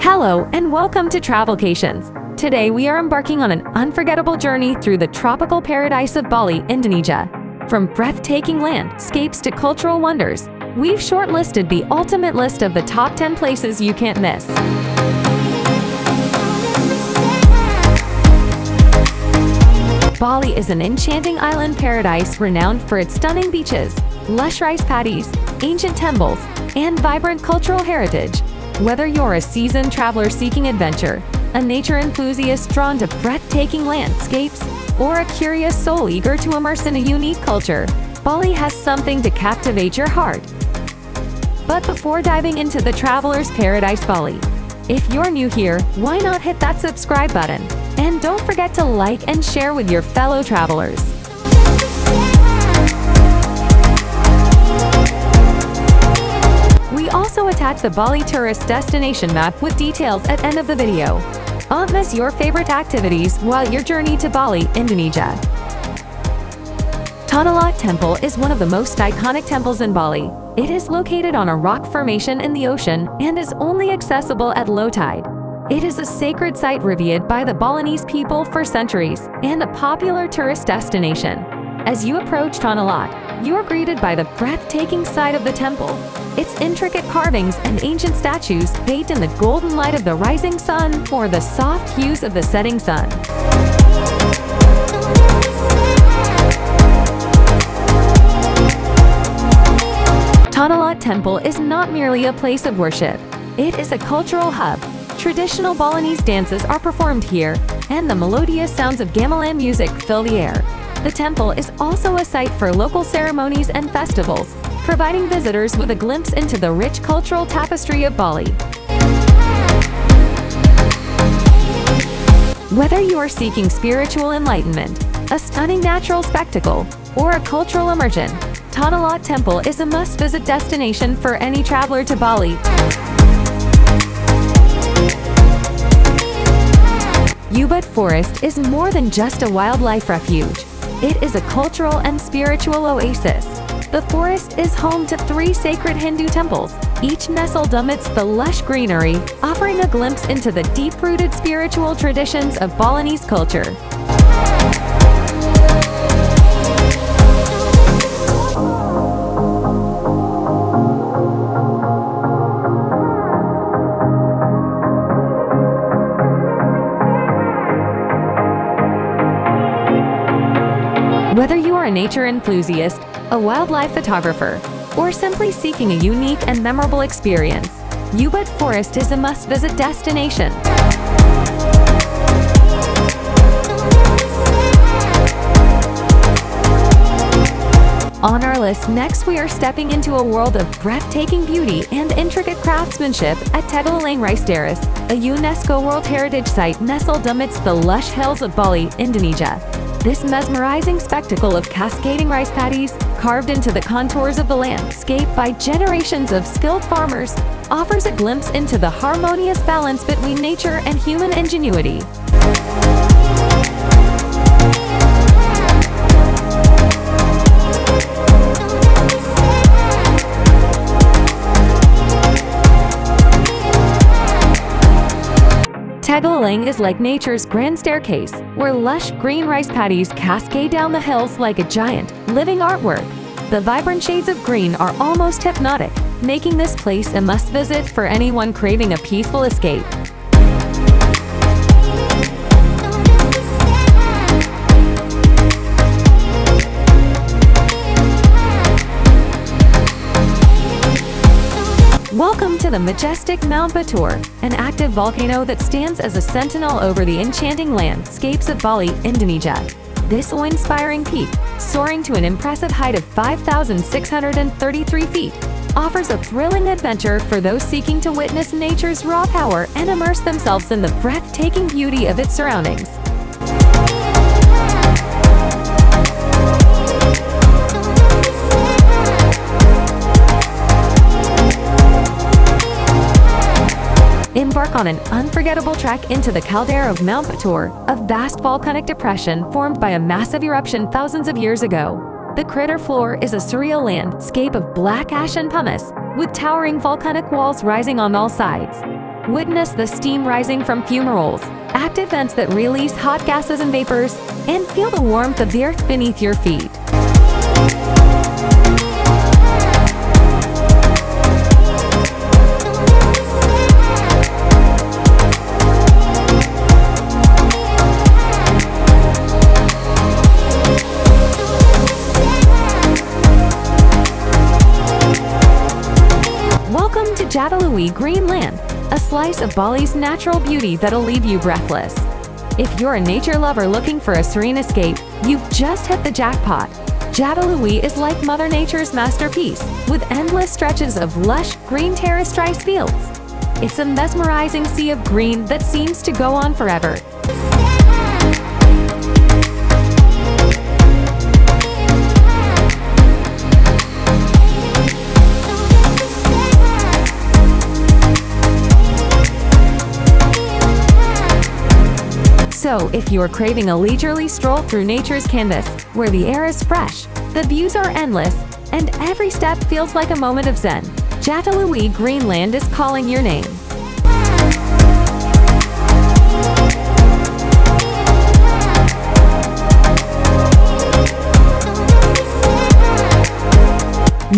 Hello and welcome to Travelcations. Today we are embarking on an unforgettable journey through the tropical paradise of Bali, Indonesia. From breathtaking landscapes to cultural wonders, we've shortlisted the ultimate list of the top 10 places you can't miss. Bali is an enchanting island paradise renowned for its stunning beaches, lush rice paddies, ancient temples, and vibrant cultural heritage. Whether you're a seasoned traveler seeking adventure, a nature enthusiast drawn to breathtaking landscapes, or a curious soul eager to immerse in a unique culture, Bali has something to captivate your heart. But before diving into the traveler's paradise Bali, if you're new here, why not hit that subscribe button? And don't forget to like and share with your fellow travelers. We also attach the Bali tourist destination map with details at end of the video. Don't miss your favorite activities while your journey to Bali, Indonesia. Tanah Lot Temple is one of the most iconic temples in Bali. It is located on a rock formation in the ocean and is only accessible at low tide. It is a sacred site revered by the Balinese people for centuries and a popular tourist destination. As you approach Tanah Lot, you are greeted by the breathtaking sight of the temple. Its intricate carvings and ancient statues bathed in the golden light of the rising sun or the soft hues of the setting sun. Tanah Lot Temple is not merely a place of worship. It is a cultural hub. Traditional Balinese dances are performed here, and the melodious sounds of gamelan music fill the air. The temple is also a site for local ceremonies and festivals, providing visitors with a glimpse into the rich cultural tapestry of Bali. Whether you are seeking spiritual enlightenment, a stunning natural spectacle, or a cultural immersion, Tanah Lot Temple is a must-visit destination for any traveler to Bali. Ubud Forest is more than just a wildlife refuge. It is a cultural and spiritual oasis. The forest is home to 3 sacred Hindu temples, each nestled amidst the lush greenery, offering a glimpse into the deep-rooted spiritual traditions of Balinese culture. Whether you are a nature enthusiast, a wildlife photographer, or simply seeking a unique and memorable experience, Ubud Forest is a must-visit destination. On our list next, we are stepping into a world of breathtaking beauty and intricate craftsmanship at Tegalalang Rice Terrace, a UNESCO World Heritage Site nestled amidst the lush hills of Bali, Indonesia. This mesmerizing spectacle of cascading rice paddies, carved into the contours of the landscape by generations of skilled farmers, offers a glimpse into the harmonious balance between nature and human ingenuity. Tegalalang is like nature's grand staircase, where lush green rice paddies cascade down the hills like a giant, living artwork. The vibrant shades of green are almost hypnotic, making this place a must-visit for anyone craving a peaceful escape. Welcome to the majestic Mount Batur, an active volcano that stands as a sentinel over the enchanting landscapes of Bali, Indonesia. This awe-inspiring peak, soaring to an impressive height of 5,633 feet, offers a thrilling adventure for those seeking to witness nature's raw power and immerse themselves in the breathtaking beauty of its surroundings. Embark on an unforgettable trek into the caldera of Mount Batur, a vast volcanic depression formed by a massive eruption thousands of years ago. The crater floor is a surreal landscape of black ash and pumice, with towering volcanic walls rising on all sides. Witness the steam rising from fumaroles, active vents that release hot gases and vapors, and feel the warmth of the earth beneath your feet. Welcome to Jatiluwih Greenland, a slice of Bali's natural beauty that'll leave you breathless. If you're a nature lover looking for a serene escape, you've just hit the jackpot. Jatiluwih is like Mother Nature's masterpiece, with endless stretches of lush, green terraced rice fields. It's a mesmerizing sea of green that seems to go on forever. So, if you're craving a leisurely stroll through nature's canvas, where the air is fresh, the views are endless, and every step feels like a moment of zen, Jatiluwih Greenland is calling your name.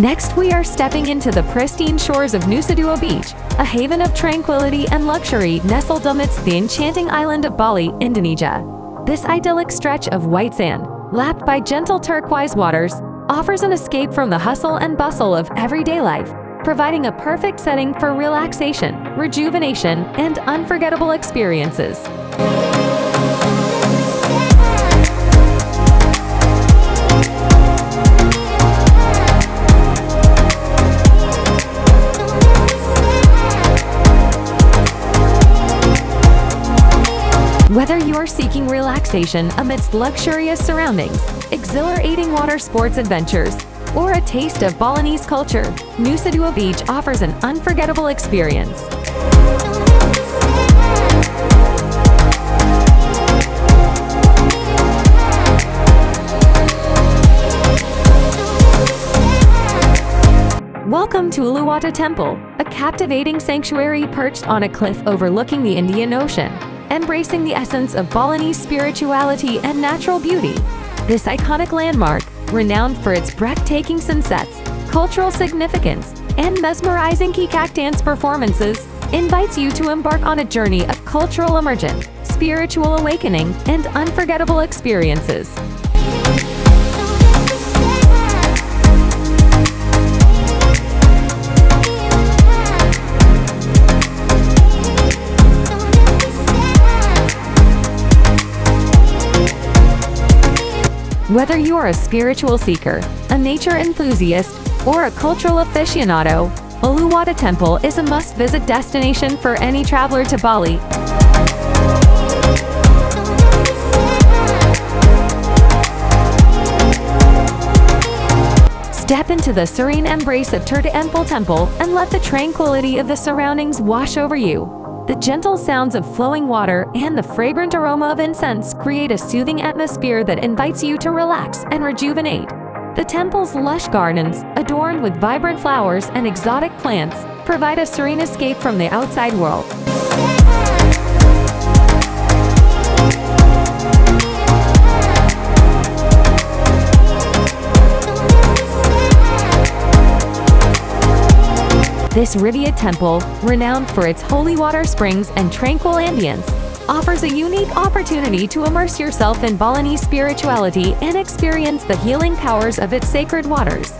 Next, we are stepping into the pristine shores of Nusa Dua Beach, a haven of tranquility and luxury nestled amidst the enchanting island of Bali, Indonesia. This idyllic stretch of white sand, lapped by gentle turquoise waters, offers an escape from the hustle and bustle of everyday life, providing a perfect setting for relaxation, rejuvenation, and unforgettable experiences. Whether you're seeking relaxation amidst luxurious surroundings, exhilarating water sports adventures, or a taste of Balinese culture, Nusa Dua Beach offers an unforgettable experience. Welcome to Uluwatu Temple, a captivating sanctuary perched on a cliff overlooking the Indian Ocean, embracing the essence of Balinese spirituality and natural beauty. This iconic landmark, renowned for its breathtaking sunsets, cultural significance, and mesmerizing kikak dance performances, invites you to embark on a journey of cultural immersion, spiritual awakening, and unforgettable experiences. Whether you're a spiritual seeker, a nature enthusiast, or a cultural aficionado, Uluwatu Temple is a must-visit destination for any traveler to Bali. Step into the serene embrace of Tirta Empul Temple and let the tranquility of the surroundings wash over you. The gentle sounds of flowing water and the fragrant aroma of incense create a soothing atmosphere that invites you to relax and rejuvenate. The temple's lush gardens, adorned with vibrant flowers and exotic plants, provide a serene escape from the outside world. This revered temple, renowned for its holy water springs and tranquil ambience, offers a unique opportunity to immerse yourself in Balinese spirituality and experience the healing powers of its sacred waters.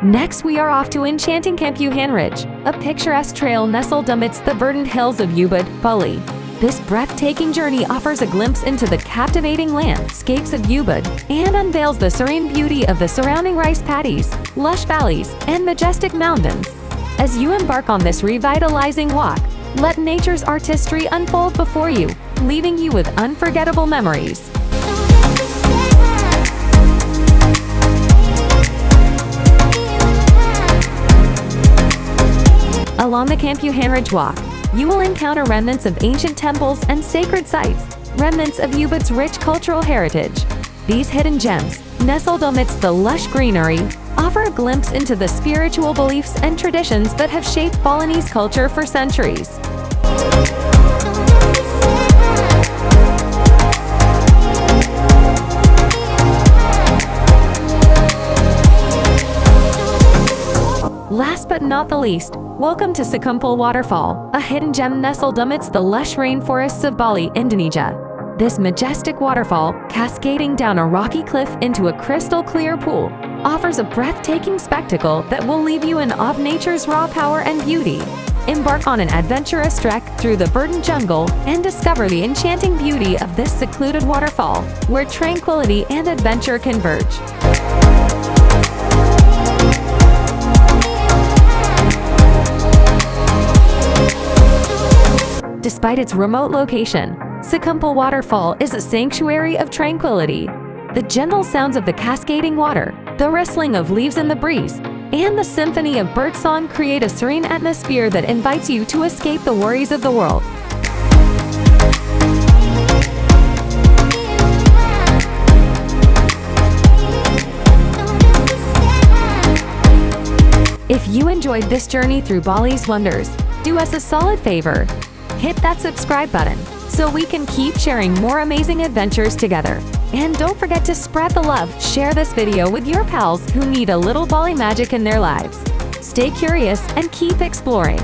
Next, we are off to enchanting Campuhan Ridge, a picturesque trail nestled amidst the verdant hills of Ubud, Bali. This breathtaking journey offers a glimpse into the captivating landscapes of Ubud and unveils the serene beauty of the surrounding rice paddies, lush valleys, and majestic mountains. As you embark on this revitalizing walk, let nature's artistry unfold before you, leaving you with unforgettable memories. Along the Campuhan Ridge Walk, you will encounter remnants of ancient temples and sacred sites, remnants of Ubud's rich cultural heritage. These hidden gems, nestled amidst the lush greenery, offer a glimpse into the spiritual beliefs and traditions that have shaped Balinese culture for centuries. Last but not the least, welcome to Sekumpul Waterfall, a hidden gem nestled amidst the lush rainforests of Bali, Indonesia. This majestic waterfall, cascading down a rocky cliff into a crystal-clear pool, offers a breathtaking spectacle that will leave you in awe of nature's raw power and beauty. Embark on an adventurous trek through the verdant jungle and discover the enchanting beauty of this secluded waterfall, where tranquility and adventure converge. Despite its remote location, Sekumpul Waterfall is a sanctuary of tranquility. The gentle sounds of the cascading water, the rustling of leaves in the breeze, and the symphony of birdsong create a serene atmosphere that invites you to escape the worries of the world. If you enjoyed this journey through Bali's wonders, do us a solid favor. Hit that subscribe button so we can keep sharing more amazing adventures together. And don't forget to spread the love. Share this video with your pals who need a little Bali magic in their lives. Stay curious and keep exploring.